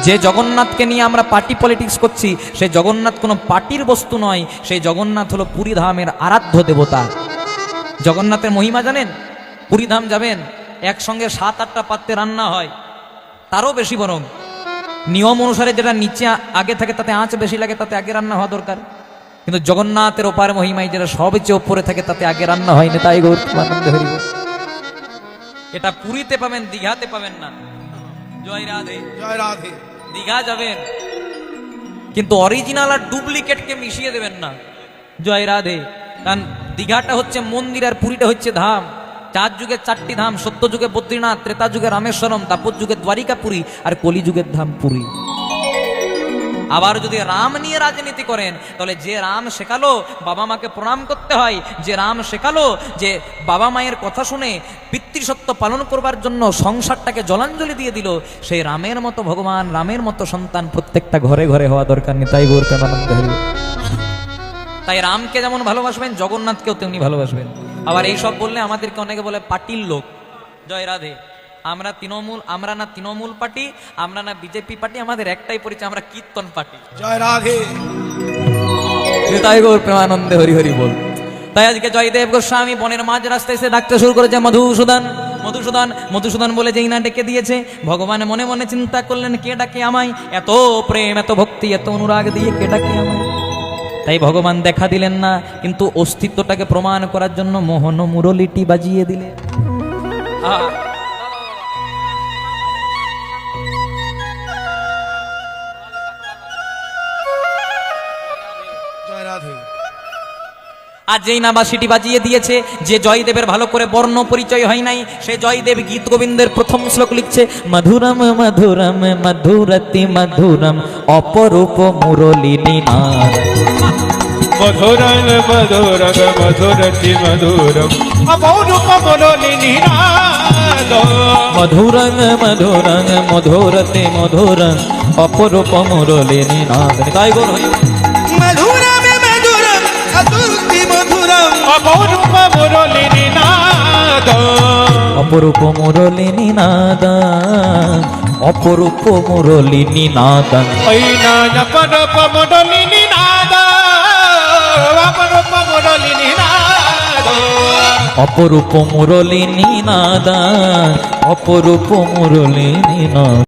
যে জগন্নাথকে নিয়ে আমরা পার্টি পলিটিক্স করছি, সেই জগন্নাথ কোনো পার্টির বস্তু নয়, সেই জগন্নাথ হলো পুরীধামের আরাধ্য দেবতা। জগন্নাথের মহিমা জানেন? পুরীধাম যাবেন, একসঙ্গে 7-8টা পাত্রে রান্না হয়, তারও বেশি বরং। নিয়ম অনুসারে যেটা নিচে আগে থাকে তাতে আঁচ বেশি লাগে, তাতে আগে রান্না হওয়া দরকার। কিন্তু জগন্নাথের ওপার মহিমায় যেটা সবচেয়ে ওপরে থাকে তাতে আগে রান্না হয় না। তাই গৌরানন্দে হরি বল। এটা পুরীতে পাবেন, দীঘাতে পাবেন না। জয় রাধে, জয় রাধে। দীঘা যাবেন কিন্তু অরিজিনাল আর ডুপ্লিকেটকে মিশিয়ে দেবেন না। জয় রাধে। কারণ দীঘাটা হচ্ছে মন্দির আর পুরীটা হচ্ছে ধাম। 4 যুগে 4টি ধাম, সত্য যুগে বদ্রীনাথ, ত্রেতা যুগে রামেশ্বরম, তাপর যুগে দ্বারিকাপুরী, আর কলি যুগের ধাম পুরী। আবার যদি রাম নিয়ে রাজনীতি করেন, তাহলে যে রাম শেখালো বাবা মাকে প্রণাম করতে হয়, যে রাম শেখালো যে বাবা মায়ের কথা শুনে পিতৃসত্য পালন করবার জন্য সংসারটাকে জলাঞ্জলি দিয়ে দিল, সেই রামের মতো ভগবান, রামের মতো সন্তান প্রত্যেকটা ঘরে ঘরে হওয়া দরকার নেই। তাই গৌর প্রেমানন্দ হরি। তাই রামকে যেমন ভালোবাসবেন, জগন্নাথকেও তেমনি ভালোবাসবেন। আবার এইসব বললে আমাদেরকে অনেকে বলে পার্টির লোক। জয় রাধে। আমরা না তৃণমূল পার্টি, আমরা না বিজেপি পার্টি, আমাদের একটাই পরিচয়, আমরা কীর্তন পার্টি। জয় রাধে। তাই গৌর প্রেমানন্দে হরি হরি বল। তাই আজকে জয়দেব গোস্বামী বনের মাঝ রাস্তায় এসে ডাকতে শুরু করেছে মধুসূদন, মধুসূদন, মধুসূদন বলে যেই না ডেকে দিয়েছে, ভগবান মনে মনে চিন্তা করলেন, কে ডাকে আমায়? এত প্রেম, এত ভক্তি, এত অনুরাগ দিয়ে কে ডাকে আমায়? তাই ভগবান দেখা দিলেন না, কিন্তু অস্তিত্বটাকে প্রমাণ করার জন্য মোহন মুরলিটি বাজিয়ে দিলেন। জয় রাধে। আর যেই না বাঁশিটি বাজিয়ে দিয়েছে, যে জয়দেবের ভালো করে বর্ণ পরিচয় হয় নাই, সে জয়দেব গীত গোবিন্দের প্রথম শ্লোক লিখছে, মধুরম মধুরম মধুরতি মধুরম অপরূপ মুরলী নাদ। মধুরং মধুরং মধুরতি মধুরম অপরূপ মুরলী নাদ। মধুরং মধুরং মধুরতি মধুরম অপরূপ মুরলী নাদ। তাই বল। মধুরম মধুরম অতুলতি মধুরম অপরূপ মুরলী নাদ। অপরূপ মুরলী নাদ, অপরূপ মুরলী নাদ। ওই না অপরূপ মুরলী নাদ, অপরূপ মুরলী নাদ। অপরূপ মুরলী নাদ, অপরূপ মুরলী নাদ।